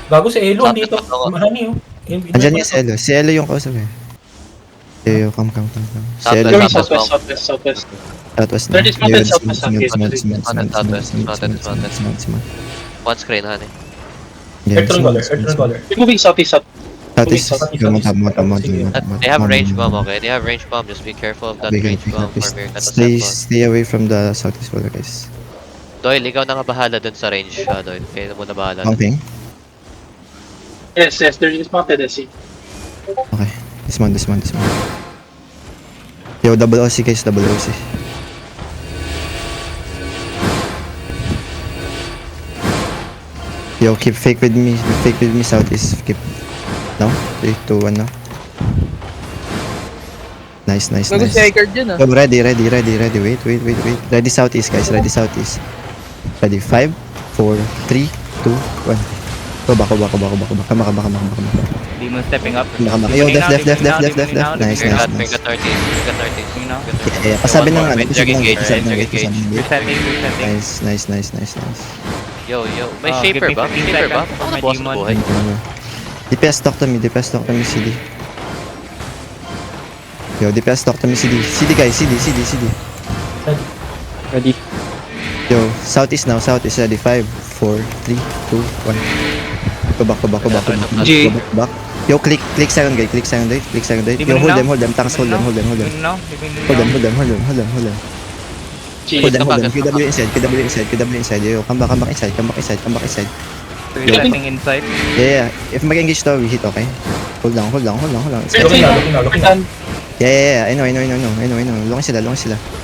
Gago si Elo, Southwest andito. ako. Mahani, oh. Andyan yung Cielo. Cielo yung kausap eh. Yo, come. Southwest, Cielo. Southwest. Southwest na. Northeast mountain, Yo, southwest, cement. One screen, honey. Earthron Caller. Moving southeast. Southeast. Mount. They have range bomb, okay? They have range bomb. Just be careful of that range bomb for Meerkat to sample. Stay away from the southeast wall, guys. Doyle, ikaw na nga bahala dun sa range, Doyle. Kaya mo na bahala. Pumping. Yes, they're dismounted, I see. Okay. Dismount. Yo, double OC guys, double OC. Yo, keep fake with me southeast. Keep. No? 3, 2, 1 now. Nice. Bago si Icard dyan ah. Yo, ready. Wait. Ready southeast guys, ready southeast. Ready, 5, 4, 3, 2, 1. Go back. Come. Demon stepping up. Yo, def. Nice. Meerkat 30. Yeah. Pasabi ng ano, Resetting. Nice. Yo. May Oh, shaper give me ba? 15 Shaper ba? seconds Ako for na my bukas demon. ng buhay. DPS talk to me, CD. Yo, DPS talk to me, CD. CD guys, CD. Ready. Yo, southeast now, ready. 5, 4, 3, 2, 1. Go back. G. Go back. Yo, click second gate. Yo, hold them. Tanks, hold them. Hold them. Hold them. QW inside. Yo, come back inside. Resetting inside. Yeah. If mag-engage to, we hit, okay? Hold lang. Looking na. Yeah. I know. Lungin sila.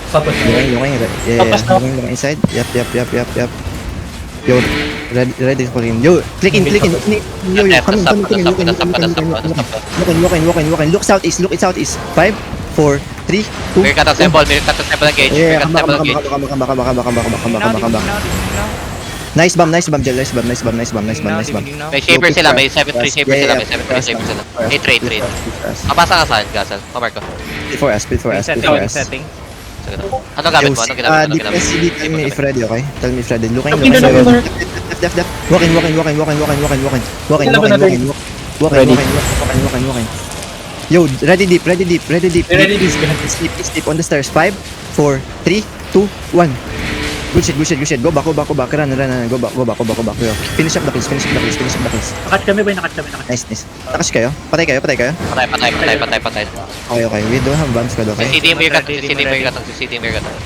Southwest. Lungin. Yeah. Lungin inside. Yep. Yo, ready for him. Yo, click in. Yo, come in. Walk in. Look southeast. 5, 4, 3, 2. Meerkat assemble engage. Yeah, Meerkat assemble engage. come. Nice bomb, Jel. Nice bomb. May shaper sila, may 7-3 shaper sila. 8 trade. Mapasa ka saan, Gasel? Pamark ko. Split for us. Resetting. Ano gamit mo? Anong ginamit mo? DPS CD, tell me if ready, okay? Tell me if ready. Looking. Left. Walking. Yo, ready deep. Sleep on the stairs. 5, 4, 3, 2, 1. Good shit. Go back. Run. Go back. Yo, finish up the kills. Nakat kami. Nice. Nakash kayo? Patay kayo? Patay. Okay. We don't have bombs ka, okay? CCD Meerkat.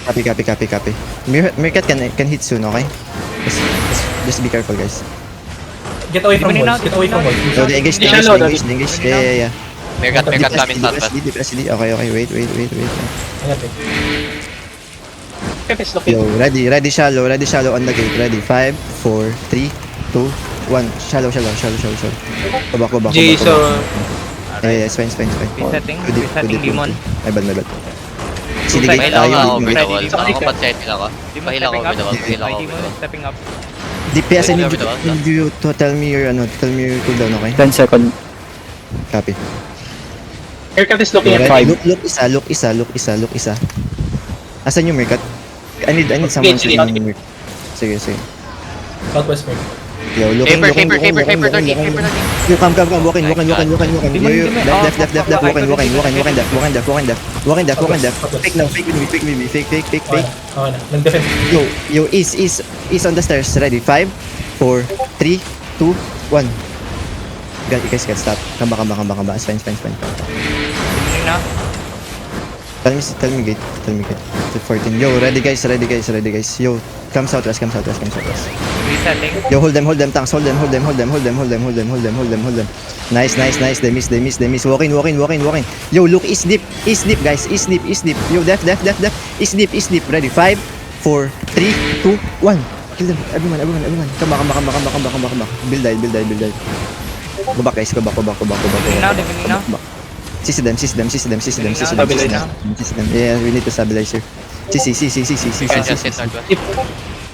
Copy. Meerkat can hit soon, okay? Just be careful, guys. Get away from walls. So, they engage. Yeah. Meerkat coming southwest. SD. Okay. Wait. Ayan, eh. Pepes looking. Yo, ready shallow on the gate. Ready, 5, 4, 3, 2, 1. Shallow. Go back. G, so Yeah, it's fine. resetting Too deep. demon. My bad. CD gate Pahilang ako tayo. over the wall. Ready. Ako pansetting ako. Demon Pahilang ako over the wall. My demon is stepping up. DPS, I need you to tell me your cooldown, okay? 10 seconds. Copy. Meerkat is looking at Ready, look isa. Asan yung Meerkat? I need someone to know Meerkat. Sige. Southwest Merc. Yo, looking. Shaper 30. Yo, come, walking. Yo, left, walking def. Fake now, fake with me, fake. Okay na. Nag-defense. Yo, is on the stairs, ready, 5, 4, 3, 2, 1. Guys, stop. Come back. It's fine. Na. Tell me gate. 14. Yo, ready guys. Yo, come southwest. Resetting. Yo, hold them, tanks. Hold them. Nice. They miss. Walking. Yo, look, east deep, guys. East deep. Yo, def. East deep. Ready, 5, 4, 3, 2, 1. Kill them. Everyone. Come back. Build die. Go back, guys. Go back. Living now. Seize them. Yeah, we need to stabilize here. Seize.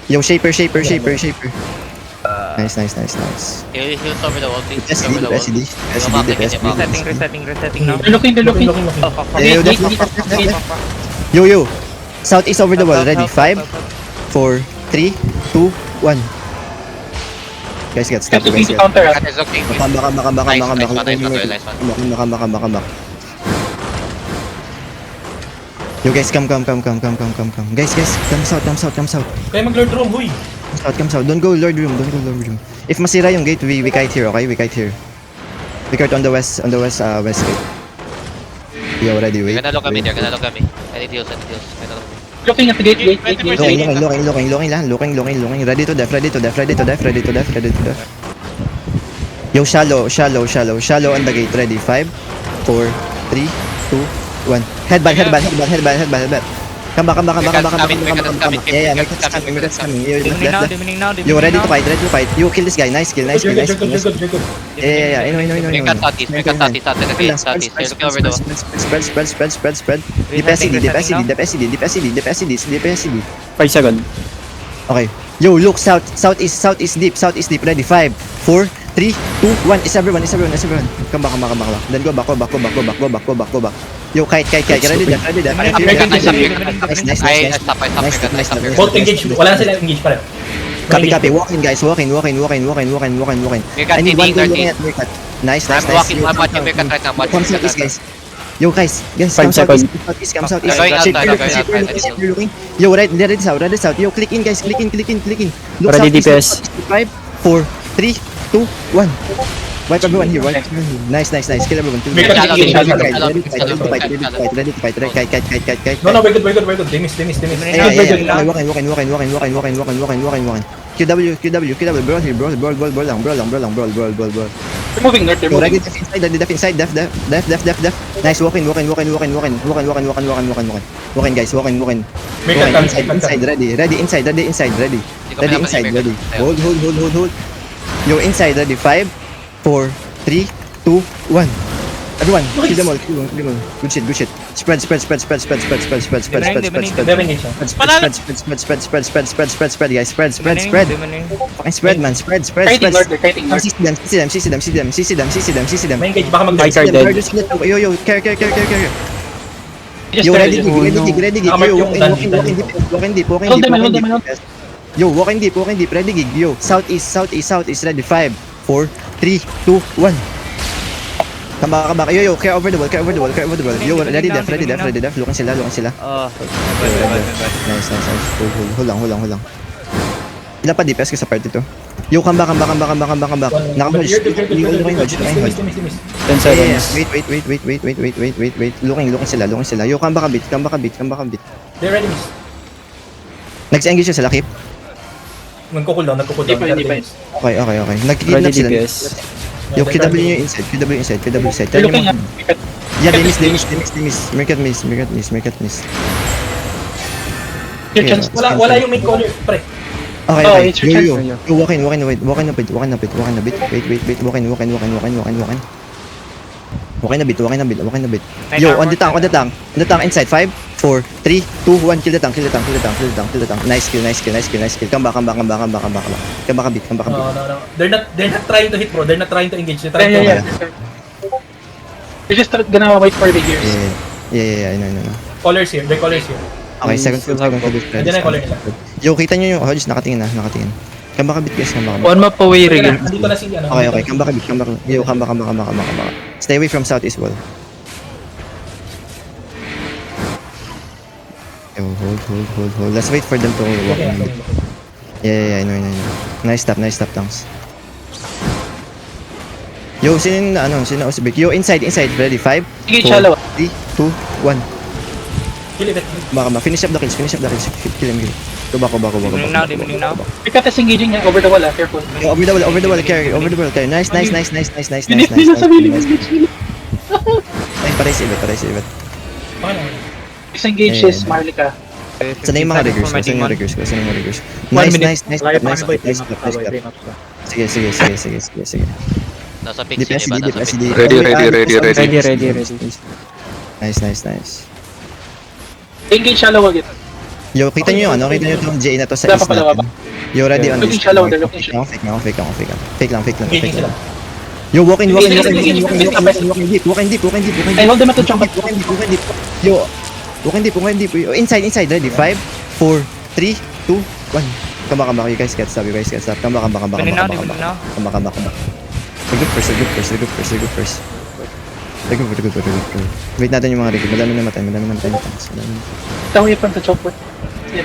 Yo, shaper. Nice. Heals over the wall, please. SD. Resetting now. They're looking. Yo, def. Yo. Southeast over the wall. Ready, 5, 4, 3, 2, 1. Guys, get stop. Just Guys, to get. counter us. Cut is okay. Come back. Nice one. Yo guys, come. Guys, come south. Kaya mag-lord room, huy. Come south. Don't go Lord room. If masira yung gate, we kite here, okay? We kite here. We kite on the west west gate. Yo, ready, wait. Gonna look kami. I need heals. Looking at the gate. Looking. Ready to def. Yo, shallow on the gate. Ready, 5, 4, 3, 2, 1. Headband. Come back. Yeah, Mercat's coming. Dimming now. Yo, ready to fight. Yo, kill this guy. Nice kill. You're good. Yeah. I know. Mercat southeast. They're looking over the wall. Spread. Deep SCD. 5 seconds. Okay. Yo, look, southeast deep. Ready, 5, 4, 3, 2, 1. Is everyone. Come back. Then go back. Yo, kite. Ready there. I Nice. stop. Both engage. Wala na sila engage pa rin. Copy. Walk in, guys. Walk in. Mercat I need one TD goal looking 30. at Mercat. Nice. I'm walking. I'm watching Mercat right now. Come southeast, guys. Yo, guys, 5 come southeast. seconds. Come southeast. I'm going Shit, outside, you're I'm going looking, outside. you're looking. Yo, ready south. Yo, click in, guys. Click in. Look Ready, southeast. DPS. 5, 4, 3, 2, 1. Wipe everyone here. Nice. Kill everyone. Ready Ready to fight. Kite. No, we're good. They miss. Yeah. Walking. QW. Brawl lang. They're moving north. Yo, ready def inside. Def. Nice. Walking. Walking, guys. Walking. Inside. Ready inside. Ready. Hold. Yo, inside. Ready. 5, 4, 3, 2, 1. Everyone, kill them all. Good shit. Spread. They have engage. Spread, guys. Spread. Fucking spread, man. Spread. Kiting north. CC them. May engage. Baka High mag-engage. card dead. Yo, carry. Just Yo, try ready, to- gig. Yo, walking deep. Hold them. Yo, walking deep. Ready, gig. Yo, southeast. Ready, 5, 4, 3, 2, 1. Come back. Yo, carry over the wall. Yo, ready, def. Looking sila. Oh, Nice. Hold lang. Ilan pa DPS ka sa party to? Yo, come back. Naka-hodge. You're good. Hodge. 10 Yeah. seconds. Wait. Looking sila. Yo, come back a bit. They're ready miss. Nag-engage siya sila, Kip. Nagko-cool down. Depends. Okay. Ready Nagkikidnap sila. DPS. Yo, QW nyo inside. Tell They're nyo looking at mo. Yeah, they miss. Mercat miss. your chance. Wala yung main caller, pre. Okay. Oh, it's your Yo. chance. Yo, walk in a bit. Walking a bit. Walking a bit. Walking a bit. Yo, on the tank. Inside. 5, 4, 3, 2, 1. Kill the tank. Nice kill. Come back a bit. No. They're not trying to hit, bro. They're not trying to engage. They're trying Yeah. to They're just gonna wait for the gears. Yeah, I know. Callers here. They're callers here. Okay, second full. Nandiyan na yung caller nila. Yo, kita nyo yung Hodge, nakatingin. Come back a bit, guys. One map away, Teka Rigel. na, Andito na si ano. Okay, come back a bit. Yo, come back. Stay away from southeast wall. Yo, hold. Let's wait for them to walk Okay, in. Yeah, I know. Nice stop, tanks. Yo, sino Uzbek? Yo, inside. Ready, 5, Sige, 4, shallow. 3, 2, 1. Kill it. Baka finish up the kills. Kill him. Go back. Dimming now. Mercat is engaging over the wall. Careful. Yo, over the wall, carry. Nice. Nice, patay si Ibet. Okay na. Disengage Yeah. is Marlica. Sana yung mga riggers. Nice. Sige. Nasa pix DPS, yun, diba? DPS. Ready. Nice. Engage shallow again. Yo, kita nyo itong J na to sa Wala east pa pala, natin. Yo, ready on Looking this. shallow, they're looking shallow. Fake lang. Engaging sila. Yo, walk in deep. I hold them at the jump. Yo, walk in deep. Yo, inside. Ready, 5, 4, 3, 2, 1. Come back, you guys get stop, Come back. Dimming now, dimming now. Come back. The group first. The group. Wait natin yung mga rig. Madami namatay yung tanks. Down here from the chopper.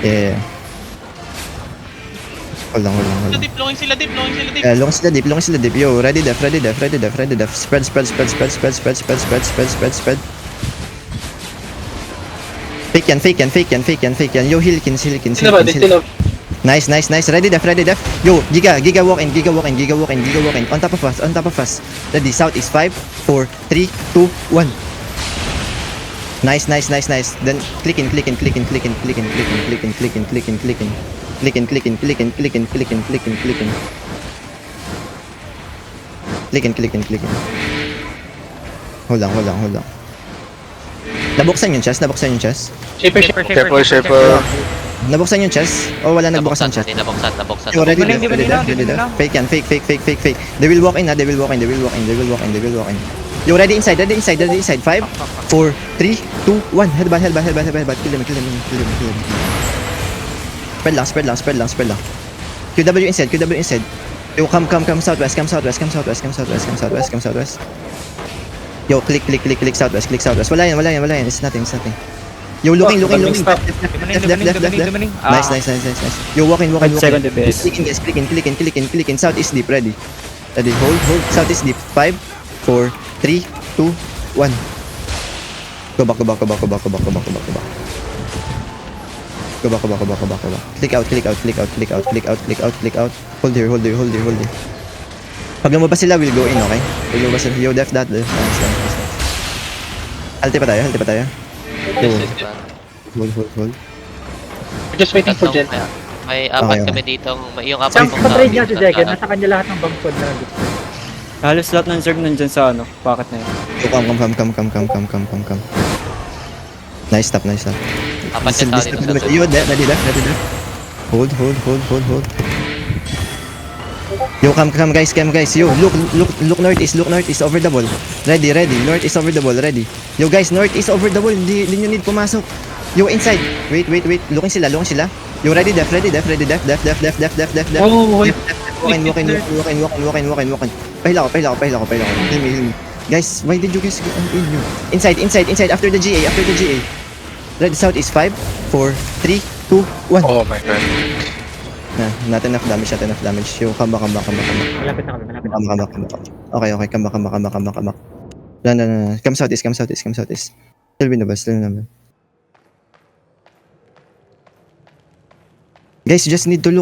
Yeah. Hold on. Dip, longin sila dip. Long sila deep. Yo, ready def. Spread. Fake yan. Yo, heal kills. Still up. Nice. Ready def. Yo, Giga walk in. On top of us. Ready, south is 5, 4, 3, 2, 1. Nice. Then click in. Hold on. Nabuksan yung chest. Shaper. Nabuksan yung chest? O wala nagbukas ng chest? Hindi nabuksan. Yo, ready Dimming def. now. Fake yan. Fake. They will walk in. Yo, ready inside. 5, 4, 3, 2, 1. Headbutt. Kill him. Spread lang. QW inside. Yo, come southwest. Yo, click southwest. Wala yan. It's nothing. Yo, looking. Left. Dimming. Nice. Yo, walking. Second base. Clicking. South is deep. Ready. Hold. South is deep. 5, 4, 3, 2, 1. Go back. Click out. Hold here. Pag lumabas sila, we'll go in, okay? Yo, def that. Nice. Halte pa tayo. Hold. We're just waiting for Jen. May apat Okay. kami dito. Yung apat kong Patry niya si Jeken, nasa kanya lahat ng bangkod na Halos lahat ng Zerg nandyan sa pocket na yun. Yo, come. Nice stop. Apat yung tao dito sa Yo, ready def. Hold. Yo, come guys. Yo, look northeast over the wall. Ready. North is over the wall. Ready. Yo guys, north is over the wall. Hindi nyo need pumasok. Yo, inside. Wait. Looking sila. Yo, ready def. Oh, wait. Walking. Pahila ko. Heal me. Guys, why did you guys get in you? Inside. After the GA. Ready, south is 5, 4, 3, 2, 1. Oh my god. Not enough damage. Yo, come back. Malapit na kami. Okay, come back. No. Come southeast. Still win the bus. Guys, you just need to look